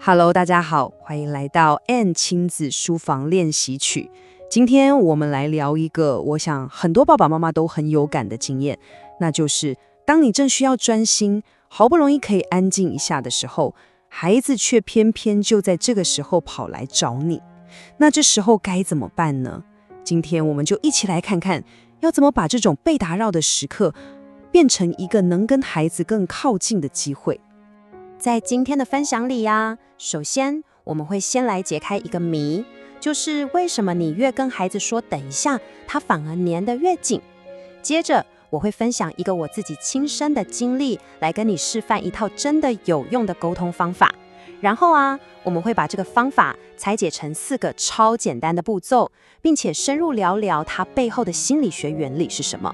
Hello， 大家好，欢迎来到 Ann 亲子书房练习曲。今天我们来聊一个我想很多爸爸妈妈都很有感的经验，那就是当你正需要专心，好不容易可以安静一下的时候，孩子却偏偏就在这个时候跑来找你。那这时候该怎么办呢？今天我们就一起来看看，要怎么把这种被打扰的时刻变成一个能跟孩子更靠近的机会。在今天的分享里呀，首先我们会先来解开一个谜，就是为什么你越跟孩子说等一下，他反而黏得越紧。接着我会分享一个我自己亲身的经历，来跟你示范一套真的有用的沟通方法。然后我们会把这个方法拆解成4个超简单的步骤，并且深入聊聊它背后的心理学原理是什么。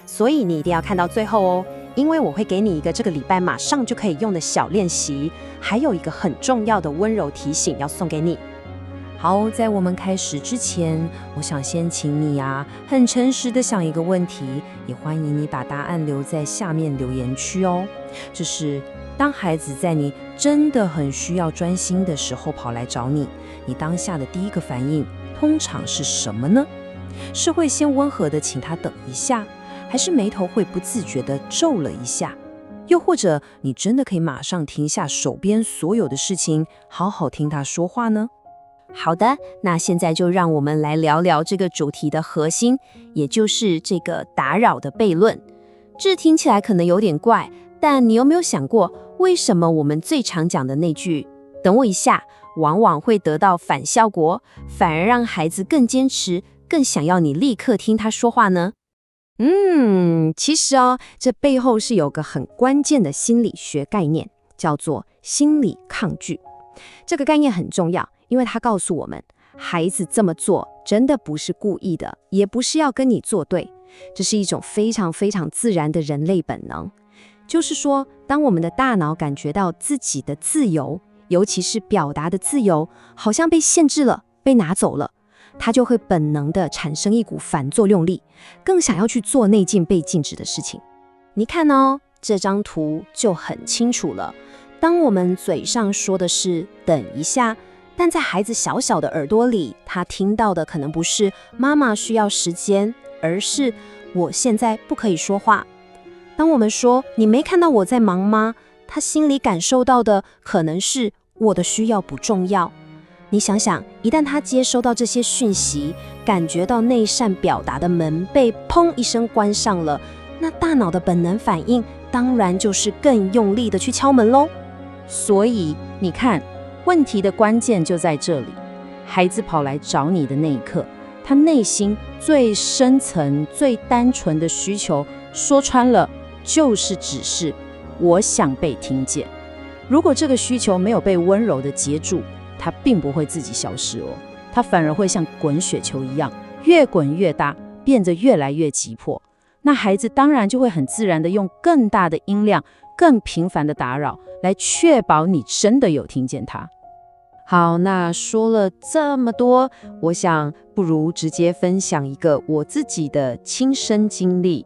所以你一定要看到最后哦，因为我会给你一个这个礼拜马上就可以用的小练习，还有一个很重要的温柔提醒要送给你。好，在我们开始之前，我想先请你很诚实的想一个问题，也欢迎你把答案留在下面留言区哦。就是当孩子在你真的很需要专心的时候跑来找你，你当下的第一个反应通常是什么呢？是会先温和的请他等一下，还是眉头会不自觉地皱了一下？又或者你真的可以马上停下手边所有的事情，好好听他说话呢？好的，那现在就让我们来聊聊这个主题的核心，也就是这个打扰的悖论。这听起来可能有点怪，但你有没有想过，为什么我们最常讲的那句“等我一下”，往往会得到反效果，反而让孩子更坚持，更想要你立刻听他说话呢？其实这背后是有个很关键的心理学概念，叫做心理抗拒。这个概念很重要，因为它告诉我们，孩子这么做真的不是故意的，也不是要跟你作对，这是一种非常非常自然的人类本能。就是说，当我们的大脑感觉到自己的自由，尤其是表达的自由，好像被限制了，被拿走了，它就会本能地产生一股反作用力，更想要去做那件被禁止的事情。你看哦，这张图就很清楚了。当我们嘴上说的是等一下，但在孩子小小的耳朵里，他听到的可能不是妈妈需要时间，而是我现在不可以说话。当我们说你没看到我在忙吗？他心里感受到的可能是我的需要不重要。你想想，一旦他接收到这些讯息，感觉到那扇表达的门被砰一声关上了，那大脑的本能反应当然就是更用力的去敲门咯。所以你看，问题的关键就在这里。孩子跑来找你的那一刻，他内心最深层、最单纯的需求，说穿了就是只是我想被听见。如果这个需求没有被温柔的接住，它并不会自己消失哦，它反而会像滚雪球一样，越滚越大，变得越来越急迫。那孩子当然就会很自然的用更大的音量、更频繁的打扰，来确保你真的有听见他。好，那说了这么多，我想不如直接分享一个我自己的亲身经历。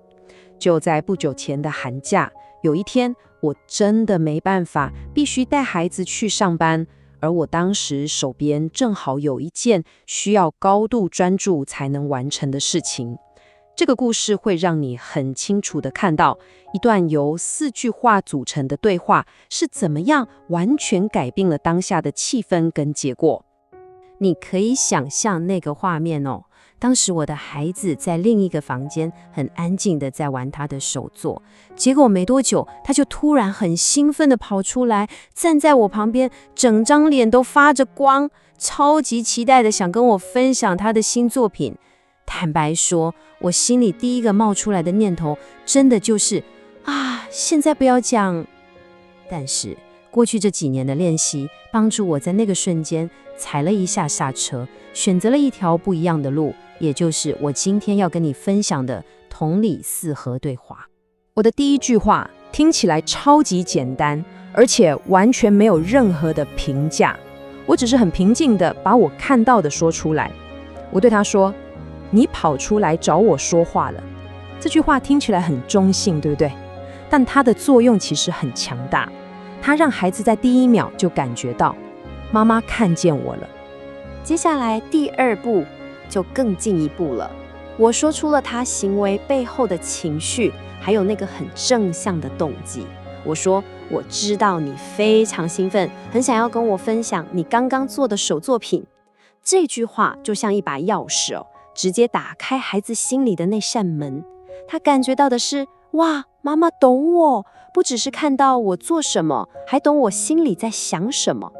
就在不久前的寒假，有一天我真的没办法，必须带孩子去上班，而我当时手边正好有一件需要高度专注才能完成的事情。这个故事会让你很清楚地看到，一段由4句话组成的对话是怎么样完全改变了当下的气氛跟结果。你可以想象那个画面哦，当时我的孩子在另一个房间很安静地在玩他的手作，结果没多久他就突然很兴奋地跑出来，站在我旁边，整张脸都发着光，超级期待地想跟我分享他的新作品。坦白说，我心里第一个冒出来的念头真的就是现在不要讲。但是过去这几年的练习帮助我在那个瞬间踩了一下刹车，选择了一条不一样的路，也就是我今天要跟你分享的同理4合对话。我的第一句话听起来超级简单，而且完全没有任何的评价，我只是很平静地把我看到的说出来。我对他说，你跑出来找我说话了。这句话听起来很中性，对不对？但它的作用其实很强大，它让孩子在第一秒就感觉到妈妈看见我了。接下来第2步就更进一步了，我说出了他行为背后的情绪，还有那个很正向的动机。我说，我知道你非常兴奋，很想要跟我分享你刚刚做的手作品。这句话就像一把钥匙直接打开孩子心里的那扇门。他感觉到的是，哇，妈妈懂我，不只是看到我做什么，还懂我心里在想什么。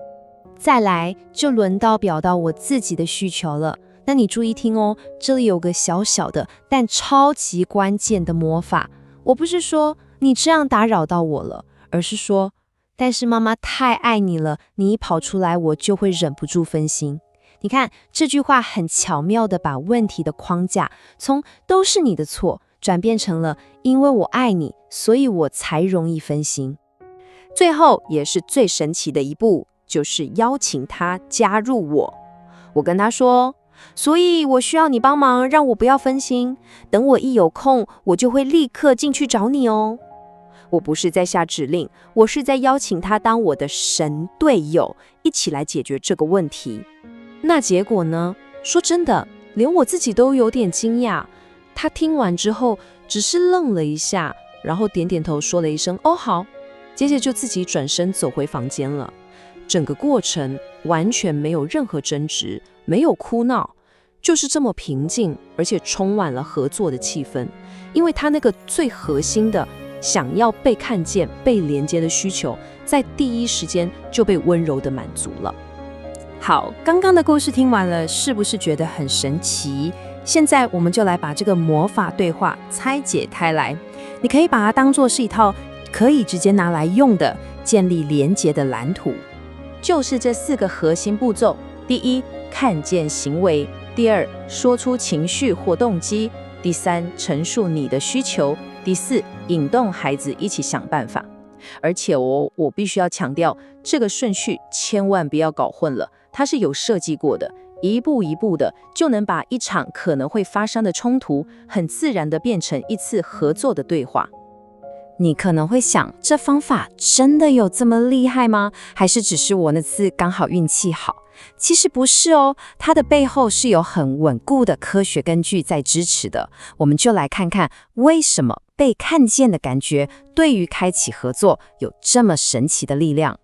再来就轮到表达我自己的需求了。那你注意听哦，这里有个小小的但超级关键的魔法。我不是说你这样打扰到我了，而是说，但是妈妈太爱你了，你一跑出来我就会忍不住分心。你看这句话很巧妙地把问题的框架从都是你的错转变成了因为我爱你，所以我才容易分心。最后也是最神奇的一步，就是邀请他加入我。我跟他说，所以我需要你帮忙，让我不要分心。等我一有空，我就会立刻进去找你哦。我不是在下指令，我是在邀请他当我的神队友，一起来解决这个问题。那结果呢？说真的，连我自己都有点惊讶。他听完之后，只是愣了一下，然后点点头说了一声“哦，好”，接着就自己转身走回房间了。整个过程完全没有任何争执，没有哭闹，就是这么平静，而且充满了合作的气氛。因为他那个最核心的想要被看见、被连接的需求，在第一时间就被温柔地满足了。好，刚刚的故事听完了，是不是觉得很神奇？现在我们就来把这个魔法对话拆解开来。你可以把它当作是一套可以直接拿来用的建立连结的蓝图，就是这4个核心步骤：第1，看见行为；第2，说出情绪或动机；第3，陈述你的需求；第4，引动孩子一起想办法。而且我必须要强调，这个顺序千万不要搞混了，它是有设计过的，一步一步的就能把一场可能会发生的冲突，很自然的变成一次合作的对话。你可能会想，这方法真的有这么厉害吗？还是只是我那次刚好运气好？其实不是哦，它的背后是有很稳固的科学根据在支持的。我们就来看看为什么被看见的感觉对于开启合作有这么神奇的力量。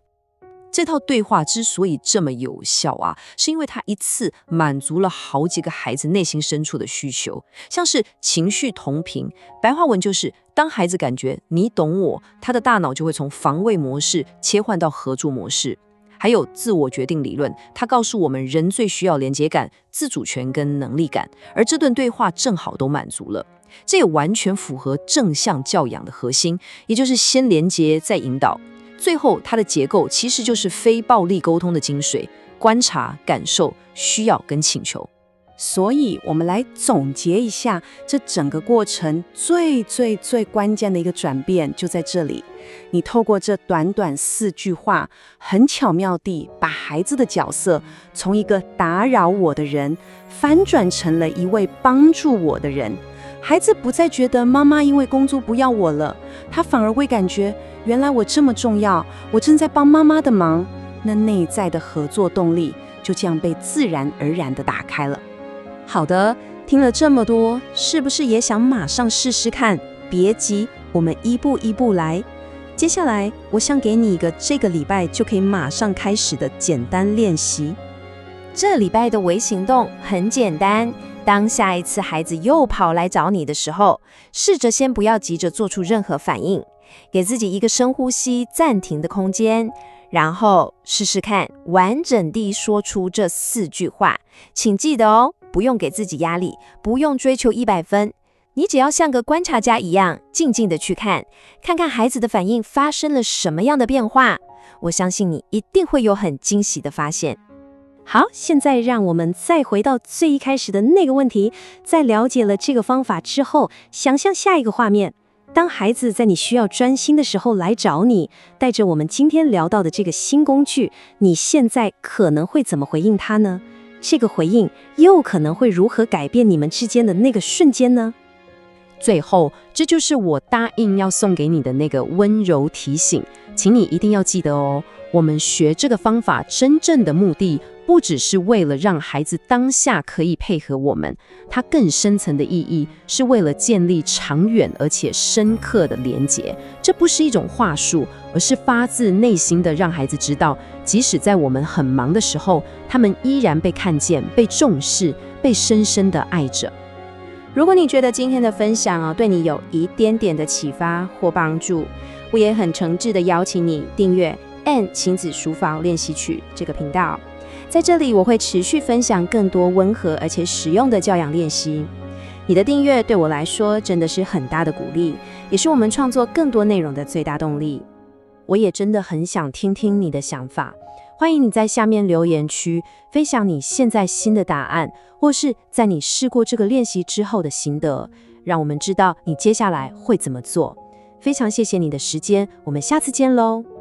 这套对话之所以这么有效是因为它一次满足了好几个孩子内心深处的需求，像是情绪同频，白话文就是当孩子感觉你懂我，他的大脑就会从防卫模式切换到合作模式。还有自我决定理论，它告诉我们人最需要连结感、自主权跟能力感，而这顿对话正好都满足了。这也完全符合正向教养的核心，也就是先连结再引导。最后它的结构其实就是非暴力沟通的精髓：观察、感受、需要跟请求。所以我们来总结一下，这整个过程最关键的一个转变就在这里。你透过这短短4句话，很巧妙地把孩子的角色从一个打扰我的人翻转成了一位帮助我的人。孩子不再觉得妈妈因为工作不要我了，他反而会感觉原来我这么重要，我正在帮妈妈的忙。那内在的合作动力就这样被自然而然地打开了。好的，听了这么多，是不是也想马上试试看？别急，我们一步一步来。接下来，我想给你一个这个礼拜就可以马上开始的简单练习。这礼拜的微行动很简单，当下一次孩子又跑来找你的时候，试着先不要急着做出任何反应，给自己一个深呼吸、暂停的空间。然后试试看完整地说出这4句话，请记得哦，不用给自己压力，不用追求100分，你只要像个观察家一样，静静地去看看孩子的反应发生了什么样的变化。我相信你一定会有很惊喜的发现。好，现在让我们再回到最一开始的那个问题，在了解了这个方法之后，想象下一个画面。当孩子在你需要专心的时候来找你，带着我们今天聊到的这个新工具，你现在可能会怎么回应他呢？这个回应又可能会如何改变你们之间的那个瞬间呢？最后，这就是我答应要送给你的那个温柔提醒，请你一定要记得哦。我们学这个方法真正的目的，不只是为了让孩子当下可以配合我们，它更深层的意义是为了建立长远而且深刻的连结。这不是一种话术，而是发自内心的让孩子知道，即使在我们很忙的时候，他们依然被看见、被重视、被深深的爱着。如果你觉得今天的分享对你有一点点的启发或帮助，我也很诚挚的邀请你订阅 Ann 亲子书房练习曲这个频道。在这里我会持续分享更多温和而且实用的教养练习。你的订阅对我来说真的是很大的鼓励，也是我们创作更多内容的最大动力。我也真的很想听听你的想法，欢迎你在下面留言区分享你现在新的答案，或是在你试过这个练习之后的心得，让我们知道你接下来会怎么做。非常谢谢你的时间，我们下次见喽。